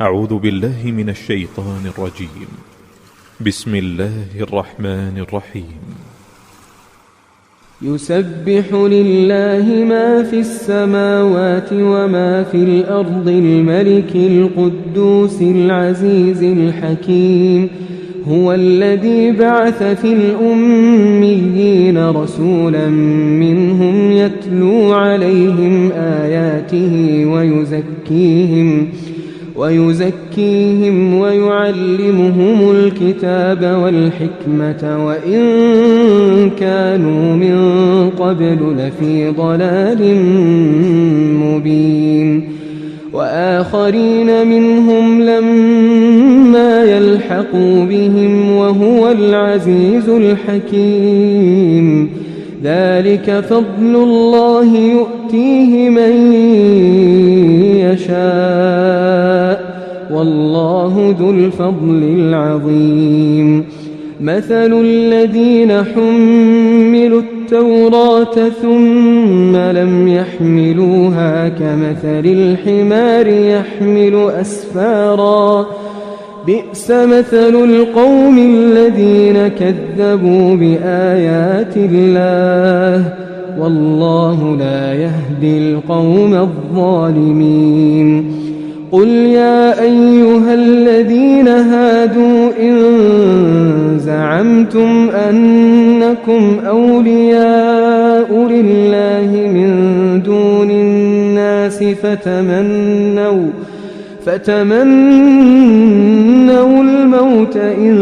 أعوذ بالله من الشيطان الرجيم. بسم الله الرحمن الرحيم. يسبح لله ما في السماوات وما في الأرض الملك القدوس العزيز الحكيم. هو الذي بعث في الأميين رسولا منهم يتلو عليهم آياته ويزكيهم ويعلمهم الكتاب والحكمة وإن كانوا من قبل لفي ضلال مبين. وآخرين منهم لما يلحقوا بهم وهو العزيز الحكيم. ذلك فضل الله يؤتيه من يشاء والله ذو الفضل العظيم. مثل الذين حملوا التوراة ثم لم يحملوها كمثل الحمار يحمل أسفارا بئس مثل القوم الذين كذبوا بآيات الله والله لا يهدي القوم الظالمين. قل يا أيها الذين هادوا إن زعمتم أنكم أولياء لله من دون الناس فتمنوا الموت إن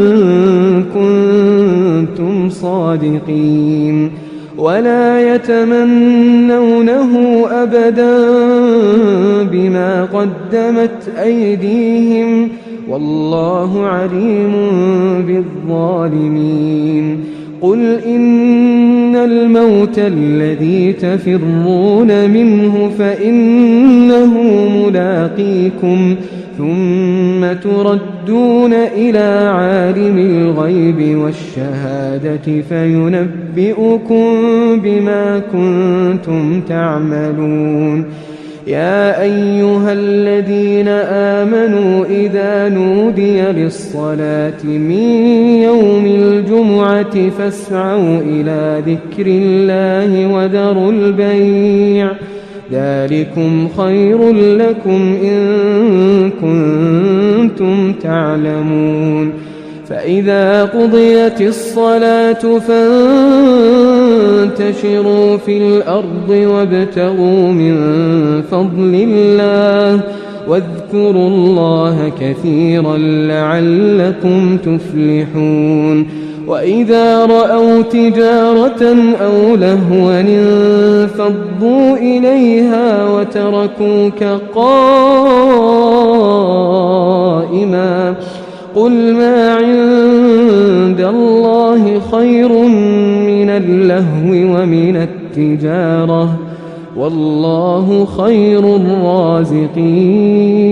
كنتم صادقين ولا يتمنونه أبدا بما قدمت أيديهم والله عليم بالظالمين. قل إن الموت الذي تفرون منه فإنه ملاقيكم ثم تردون إلى عالم الغيب والشهادة فينبئكم بما كنتم تعملون. يا أيها الذين آمنوا إذا نودي للصلاة من يوم الجمعة فاسعوا إلى ذكر الله وذروا البيع ذلكم خير لكم إن كنتم تعلمون. فإذا قضيت الصلاة فانتشروا في الأرض وابتغوا من فضل الله واذكروا الله كثيرا لعلكم تفلحون. وإذا رأوا تجارة أو لهوا انفضوا إليها وتركوك قائما قل ما عند الله خير من اللهو ومن التجارة والله خير الرازقين.